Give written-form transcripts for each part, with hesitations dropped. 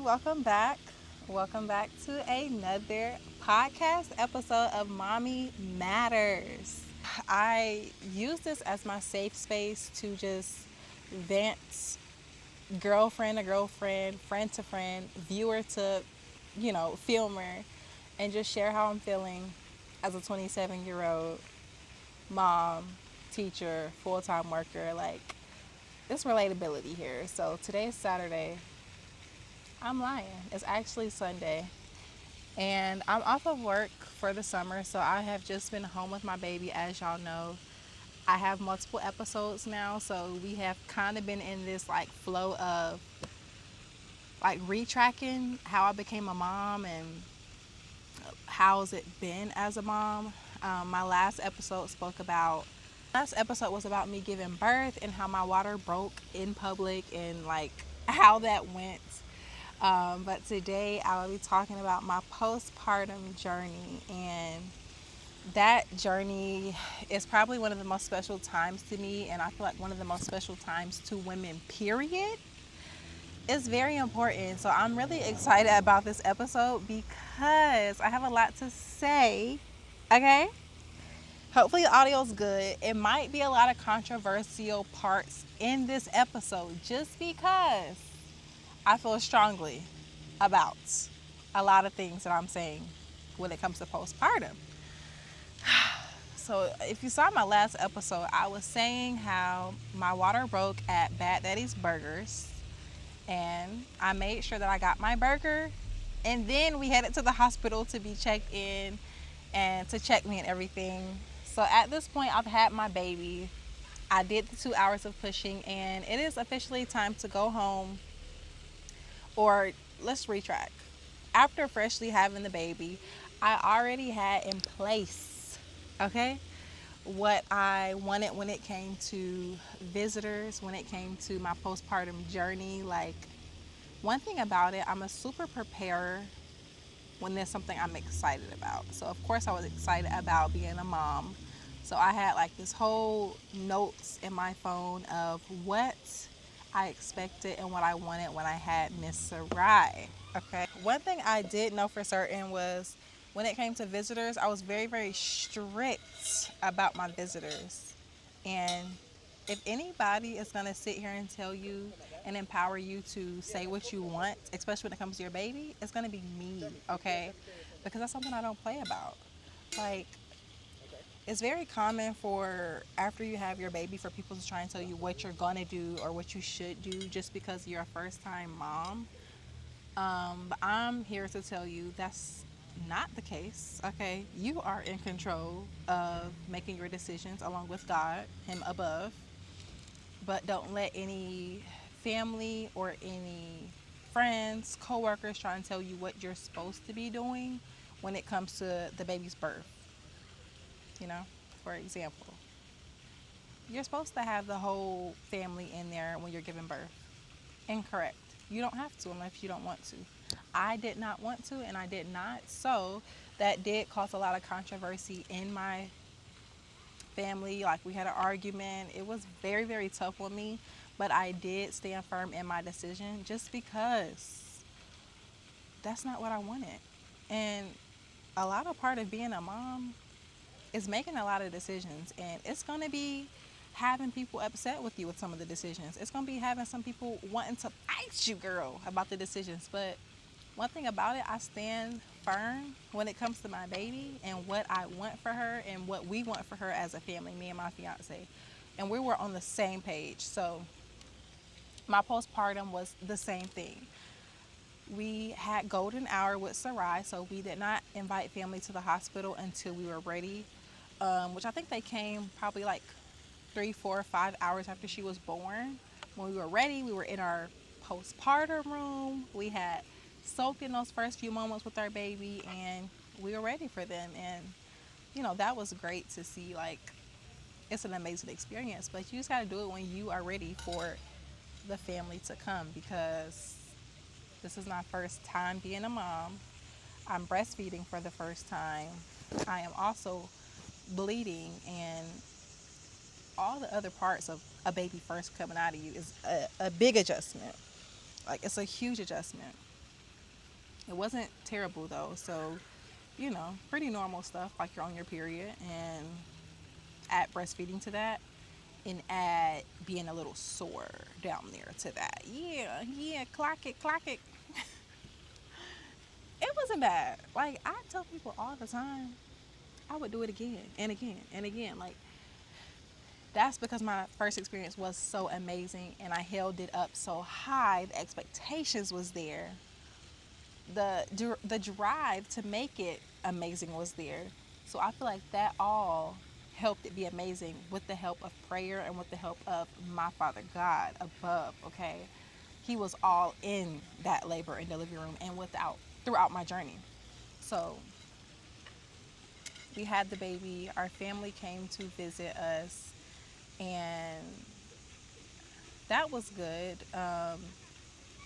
welcome back. Welcome back to another podcast episode of Mommy Matters. I use this as my safe space to just vent, girlfriend to girlfriend, friend to friend, viewer to, filmer, and just share how I'm feeling as a 27-year-old mom, teacher, full time worker. Like, it's relatability here. So today's Saturday. I'm lying. It's actually Sunday. And I'm off of work for the summer, so I have just been home with my baby. As y'all know, I have multiple episodes now, so we have kind of been in this like flow of like retracking how I became a mom and how's it been as a mom. My last episode was about me giving birth and how my water broke in public and like how that went. But today I will be talking about my postpartum journey, and that journey is probably one of the most special times to me, and I feel like one of the most special times to women, period. It's very important. So I'm really excited about this episode because I have a lot to say. Okay? Hopefully the audio's good. It might be a lot of controversial parts in this episode just because I feel strongly about a lot of things that I'm saying when it comes to postpartum. So, if you saw my last episode, I was saying how my water broke at Bad Daddy's Burgers, and I made sure that I got my burger, and then we headed to the hospital to be checked in and to check me and everything. So, at this point, I've had my baby. I did the 2 hours of pushing, and it is officially time to go home. Or let's retrack. After freshly having the baby, I already had in place, okay, what I wanted when it came to visitors, when it came to my postpartum journey. Like, one thing about it, I'm a super preparer when there's something I'm excited about. So, of course, I was excited about being a mom. So, I had like this whole notes in my phone of what I expected and what I wanted when I had Miss Sarai. Okay. One thing I did know for certain was when it came to visitors, I was very, very strict about my visitors. And if anybody is going to sit here and tell you and empower you to say what you want, especially when it comes to your baby, it's going to be me, okay? Because that's something I don't play about. Like, it's very common for after you have your baby for people to try and tell you what you're gonna do or what you should do just because you're a first time mom. But I'm here to tell you that's not the case. Okay, you are in control of making your decisions along with God, Him above. But don't let any family or any friends, coworkers try and tell you what you're supposed to be doing when it comes to the baby's birth. You know, for example, you're supposed to have the whole family in there when you're giving birth. Incorrect. You don't have to unless you don't want to. I did not want to, and I did not. So that did cause a lot of controversy in my family. Like, we had an argument. It was very, very tough on me, but I did stand firm in my decision just because that's not what I wanted. And a lot of part of being a mom is making a lot of decisions, and it's going to be having people upset with you with some of the decisions. It's going to be having some people wanting to fight you, girl, about the decisions. But one thing about it, I stand firm when it comes to my baby and what I want for her and what we want for her as a family, me and my fiance. And we were on the same page. So my postpartum was the same thing. We had golden hour with Sarai, so we did not invite family to the hospital until we were ready, which I think they came probably like 3, 4, 5 hours after she was born. When we were ready, we were in our postpartum room. We had soaked in those first few moments with our baby, and we were ready for them. And that was great to see. Like, it's an amazing experience, but you just got to do it when you are ready for the family to come, because this is my first time being a mom. I'm breastfeeding for the first time. I am also bleeding, and all the other parts of a baby first coming out of you is a big adjustment. Like, it's a huge adjustment. It wasn't terrible though. So, pretty normal stuff like you're on your period, and add breastfeeding to that, and add being a little sore down there to that. Yeah, yeah, clock it, clock it. It wasn't bad. Like, I tell people all the time, I would do it again and again and again. Like, that's because my first experience was so amazing and I held it up so high. The expectations was there. The drive to make it amazing was there. So I feel like that all helped it be amazing with the help of prayer and with the help of my Father God above, okay? He was all in that labor and delivery room and without throughout my journey. So we had the baby, our family came to visit us, and that was good.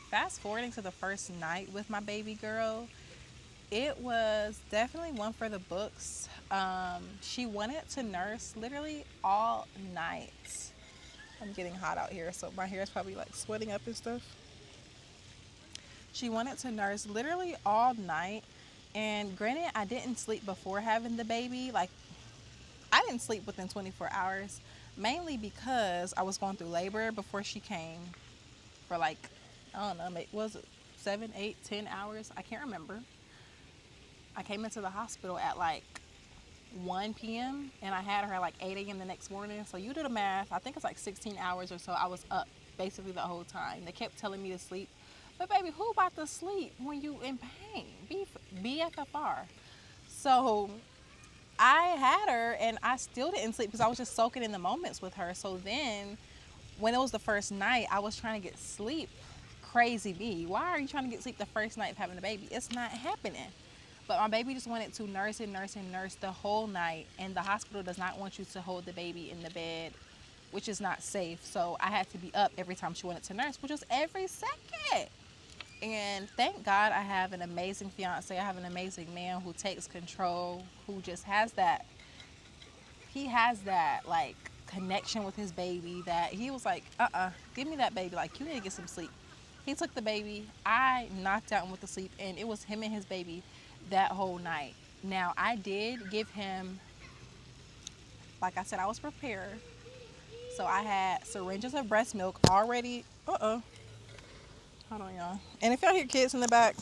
Fast forwarding to the first night with my baby girl, it was definitely one for the books. She wanted to nurse literally all night. I'm getting hot out here, so my hair is probably like sweating up and stuff. She wanted to nurse literally all night. And granted, I didn't sleep before having the baby. Like, I didn't sleep within 24 hours, mainly because I was going through labor before she came for like, I don't know, was it 7, 8, 10 hours? I can't remember. I came into the hospital at like 1 p.m. and I had her at like 8 a.m. the next morning. So you do the math. I think it's like 16 hours or so. I was up basically the whole time. They kept telling me to sleep. But baby, who about to sleep when you in pain? BFFR. So I had her and I still didn't sleep because I was just soaking in the moments with her. So then when it was the first night, I was trying to get sleep. Crazy me. Why are you trying to get sleep the first night of having a baby? It's not happening. But my baby just wanted to nurse and nurse and nurse the whole night. And the hospital does not want you to hold the baby in the bed, which is not safe. So I had to be up every time she wanted to nurse, which was every second. And thank God I have an amazing fiance. I have an amazing man who takes control, who just has that, he has that like connection with his baby that he was like, give me that baby. Like, you need to get some sleep. He took the baby. I knocked out and went to sleep, and it was him and his baby that whole night. Now, I did give him, like I said, I was prepared. So I had syringes of breast milk already. Hold on, y'all. And if y'all hear kids in the back,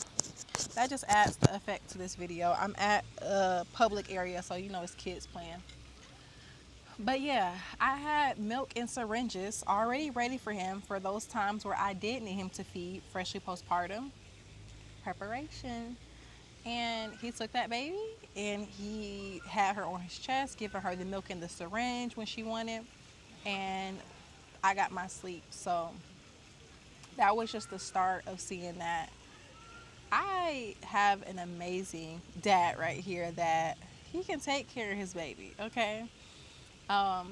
that just adds the effect to this video. I'm at a public area, so it's kids playing. But yeah, I had milk and syringes already ready for him for those times where I did need him to feed, freshly postpartum preparation. And he took that baby and he had her on his chest, giving her the milk and the syringe when she wanted. And I got my sleep. So that was just the start of seeing that. I have an amazing dad right here that he can take care of his baby, okay? I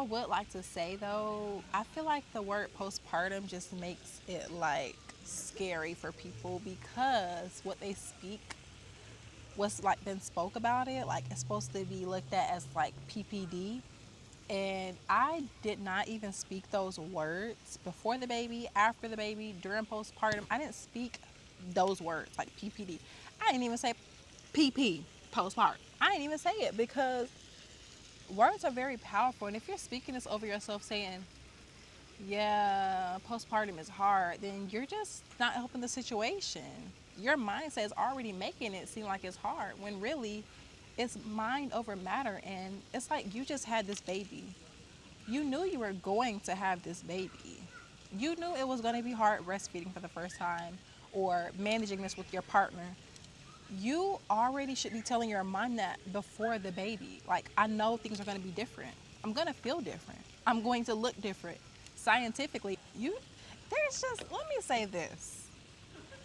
would like to say though, I feel like the word postpartum just makes it like scary for people because what they speak, what's like been spoke about it, like it's supposed to be looked at as like PPD. And I did not even speak those words before the baby, after the baby, during postpartum. I didn't speak those words like PPD. I didn't even say PP, postpartum. I didn't even say it because words are very powerful. And if you're speaking this over yourself saying, yeah, postpartum is hard, then you're just not helping the situation. Your mindset is already making it seem like it's hard when really it's mind over matter. And it's like you just had this baby. You knew you were going to have this baby. You knew it was going to be hard breastfeeding for the first time or managing this with your partner. You already should be telling your mind that before the baby. Like, I know things are going to be different. I'm going to feel different. I'm going to look different. Scientifically, let me say this.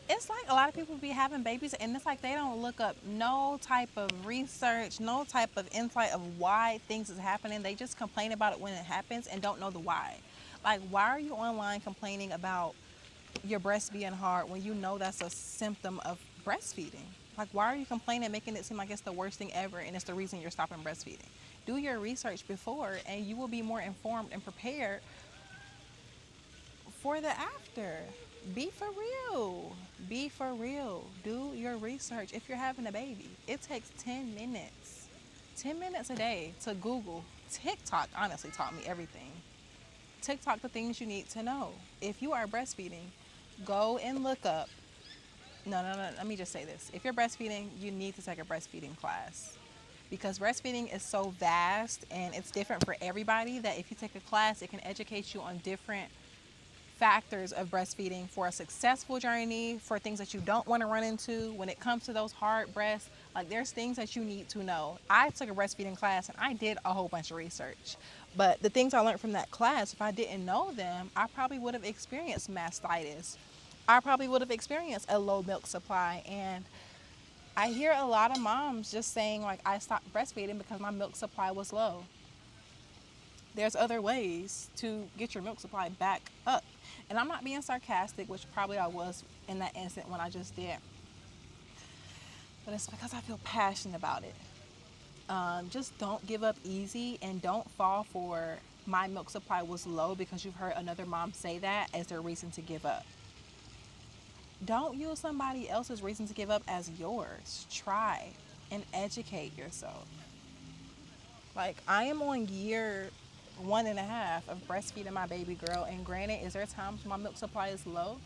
It's like a lot of people be having babies and it's like they don't look up no type of research, no type of insight of why things is happening. They just complain about it when it happens and don't know the why. Like, why are you online complaining about your breast being hard when you know that's a symptom of breastfeeding? Like, why are you complaining, making it seem like it's the worst thing ever and it's the reason you're stopping breastfeeding? Do your research before and you will be more informed and prepared for the after. Be for real. Be for real. Do your research. If you're having a baby, it takes 10 minutes. 10 minutes a day to Google. TikTok honestly taught me everything. TikTok, the things you need to know. If you are breastfeeding, go and look up. No, no, no. Let me just say this. If you're breastfeeding, you need to take a breastfeeding class because breastfeeding is so vast and it's different for everybody that if you take a class, it can educate you on different factors of breastfeeding for a successful journey, for things that you don't want to run into when it comes to those hard breasts. Like there's things that you need to know. I took a breastfeeding class and I did a whole bunch of research. But the things I learned from that class, if I didn't know them, I probably would have experienced mastitis. I probably would have experienced a low milk supply. And I hear a lot of moms just saying like I stopped breastfeeding because my milk supply was low. There's other ways to get your milk supply back up. And I'm not being sarcastic, which probably I was in that instant when I just did. But it's because I feel passionate about it. Just don't give up easy and don't fall for my milk supply was low because you've heard another mom say that as their reason to give up. Don't use somebody else's reason to give up as yours. Try and educate yourself. Like I am on year 1.5 of breastfeeding my baby girl, and granted, is there times my milk supply is low?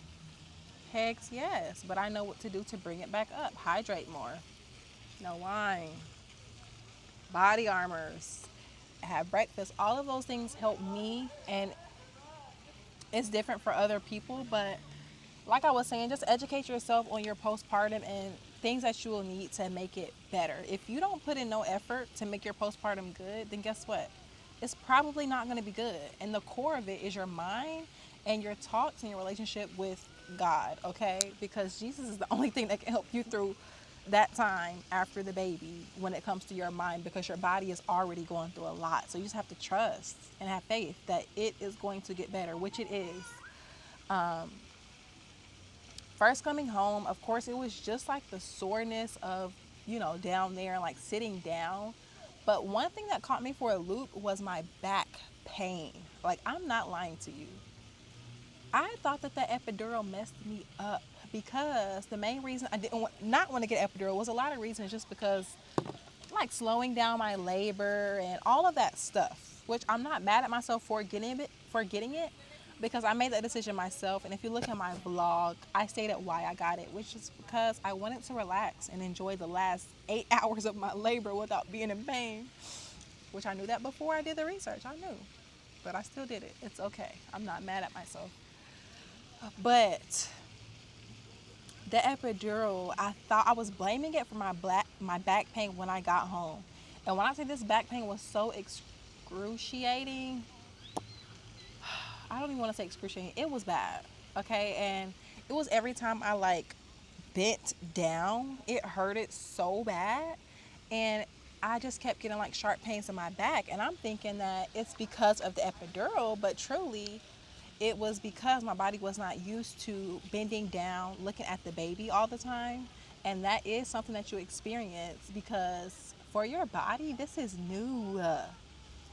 Heck yes, but I know what to do to bring it back up. Hydrate more. No wine. Body armors. Have breakfast. All of those things help me, and it's different for other people, but like I was saying, just educate yourself on your postpartum and things that you will need to make it better. If you don't put in no effort to make your postpartum good, then guess what? It's probably not going to be good. And the core of it is your mind and your talks and your relationship with God, okay? Because Jesus is the only thing that can help you through that time after the baby when it comes to your mind, because your body is already going through a lot. So you just have to trust and have faith that it is going to get better, which it is. First coming home, of course, it was just like the soreness of, down there and like sitting down. But one thing that caught me for a loop was my back pain. Like, I'm not lying to you. I thought that the epidural messed me up because the main reason I didn't not want to get epidural was a lot of reasons, just because like slowing down my labor and all of that stuff, which I'm not mad at myself for getting it because I made that decision myself. And if you look at my vlog, I stated why I got it, which is because I wanted to relax and enjoy the last 8 hours of my labor without being in pain, which I knew that before I did the research. I knew, but I still did it. It's okay. I'm not mad at myself. But the epidural, I thought I was blaming it for my back pain when I got home. And when I say this back pain was so excruciating, I don't even want to say excruciating. It was bad, okay? And it was every time I like bent down, it hurted so bad. And I just kept getting like sharp pains in my back. And I'm thinking that it's because of the epidural, but truly it was because my body was not used to bending down, looking at the baby all the time. And that is something that you experience because for your body, this is new.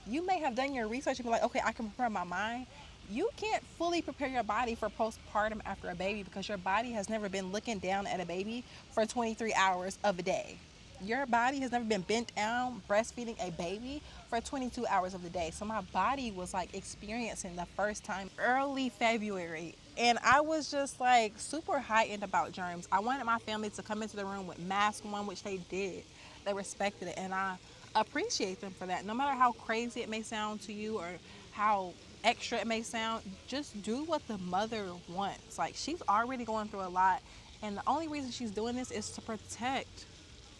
You may have done your research and be like, okay, I can prepare my mind. You can't fully prepare your body for postpartum after a baby because your body has never been looking down at a baby for 23 hours of a day. Your body has never been bent down breastfeeding a baby for 22 hours of the day. So my body was like experiencing the first time early February. And I was just like super heightened about germs. I wanted my family to come into the room with masks on, which they did. They respected it. And I appreciate them for that. No matter how crazy it may sound to you or how extra it may sound, just do what the mother wants. Like, she's already going through a lot. And the only reason she's doing this is to protect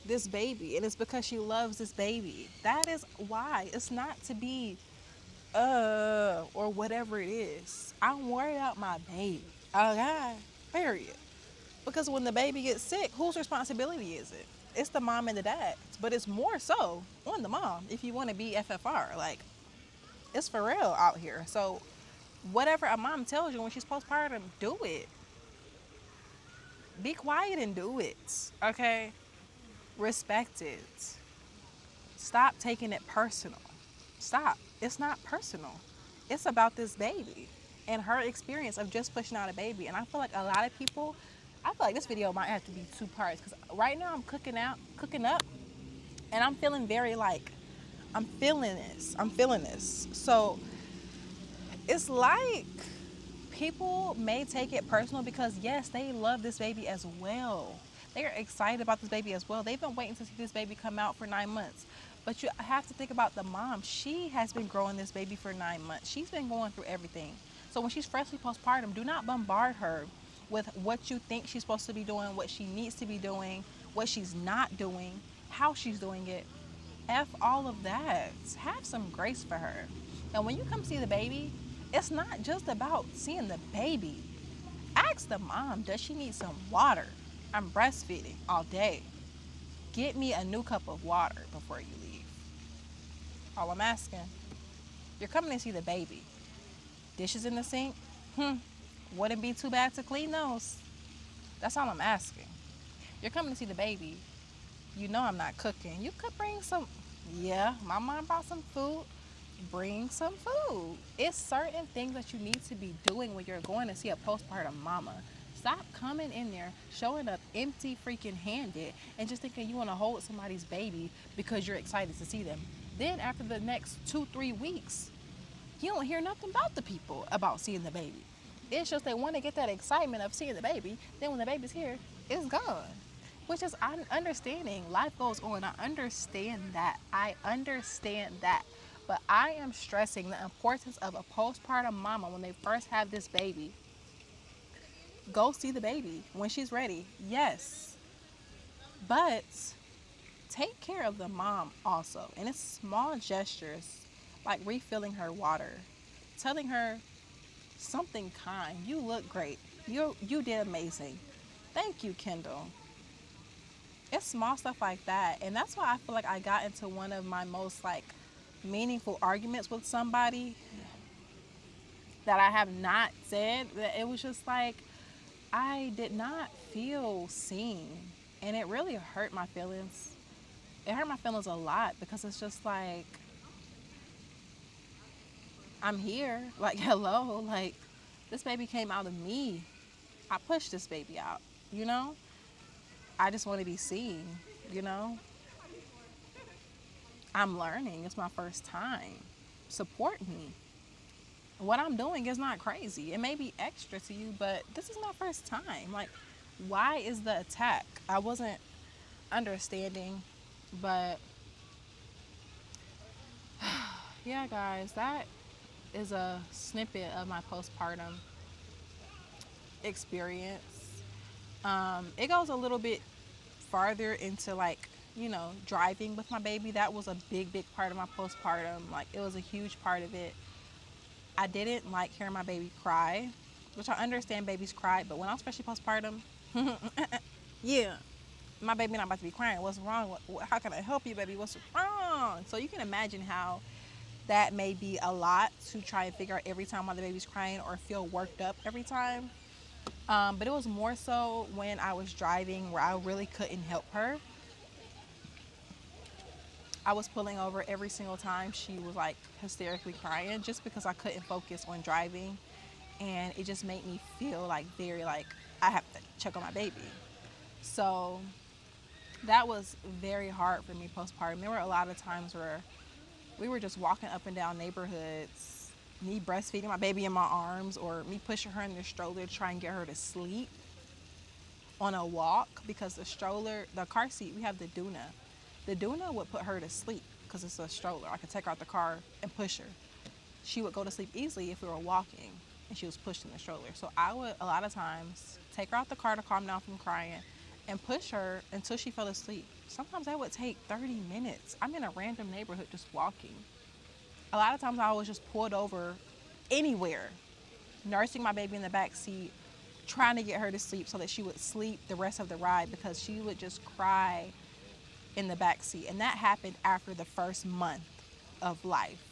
this baby, and it's because she loves this baby. That is why. It's not to be or whatever it is. I'm worried about my baby, okay, period. Because when the baby gets sick, whose responsibility is it? It's the mom and the dad, but it's more so on the mom if you want to be FFR. Like, it's for real out here. So whatever a mom tells you when she's postpartum, do it. Be quiet and do it, okay? Respect it. Stop taking it personal. Stop. It's not personal. It's about this baby. and her experience of just pushing out a baby. And I feel like a lot of people, I feel like this video might have to be 2 parts because right now I'm cooking up, and I'm feeling very like, I'm feeling this. So it's like people may take it personal because yes, they love this baby as well. They are excited about this baby as well. They've been waiting to see this baby come out for 9 months. But you have to think about the mom. She has been growing this baby for 9 months. She's been going through everything. So when she's freshly postpartum, do not bombard her with what you think she's supposed to be doing, what she needs to be doing, what she's not doing, how she's doing it. F all of that. Have some grace for her. And when you come see the baby, it's not just about seeing the baby. Ask the mom, does she need some water? I'm breastfeeding all day. Get me a new cup of water before you leave. All I'm asking. You're coming to see the baby. Dishes in the sink? Wouldn't be too bad to clean those. That's all I'm asking. You're coming to see the baby. You know I'm not cooking. You could bring some. Yeah, my mom brought some food. Bring some food. It's certain things that you need to be doing when you're going to see a postpartum mama. Stop coming in there, showing up empty freaking handed, and just thinking you want to hold somebody's baby because you're excited to see them. Then after the next 2-3 weeks, you don't hear nothing about the people about seeing the baby. It's just they want to get that excitement of seeing the baby. Then when the baby's here, it's gone. Which is, I'm understanding. Life goes on. I understand that. But I am stressing the importance of a postpartum mama when they first have this baby. Go see the baby when she's ready. Yes. But take care of the mom also. And it's small gestures like refilling her water, telling her something kind. You look great. You did amazing. Thank you, Kendall. It's small stuff like that. And that's why I feel like I got into one of my most like meaningful arguments with somebody that I have not said. It was just like I did not feel seen, and it really hurt my feelings. It hurt my feelings a lot because it's just like, I'm here, like, hello, like, this baby came out of me. I pushed this baby out, you know? I just want to be seen, you know? I'm learning. It's my first time. Support me. What I'm doing is not crazy. It may be extra to you, but this is my first time. Like, why is the attack? I wasn't understanding, but yeah, guys, that is a snippet of my postpartum experience. It goes a little bit farther into like, you know, driving with my baby. That was a big part of my postpartum. Like, it was a huge part of it. I didn't like hearing my baby cry, which I understand babies cry, but when I was especially postpartum, yeah, my baby not about to be crying. What's wrong? How can I help you, baby? What's wrong? So you can imagine how that may be a lot to try and figure out every time while the baby's crying or feel worked up every time. But it was more so when I was driving where I really couldn't help her. I was pulling over every single time she was like hysterically crying just because I couldn't focus on driving, and it just made me feel like very like I have to check on my baby. So that was very hard for me postpartum. There were a lot of times where we were just walking up and down neighborhoods, me breastfeeding my baby in my arms or me pushing her in the stroller to try and get her to sleep on a walk, because the stroller, the car seat, we have the Duna. The Duna would put her to sleep because it's a stroller. I could take her out the car and push her. She would go to sleep easily if we were walking and she was pushed in the stroller. So I would, a lot of times, take her out the car to calm down from crying and push her until she fell asleep. Sometimes that would take 30 minutes. I'm in a random neighborhood just walking. A lot of times I was just pulled over anywhere, nursing my baby in the back seat, trying to get her to sleep so that she would sleep the rest of the ride because she would just cry in the back seat. And that happened after the first month of life.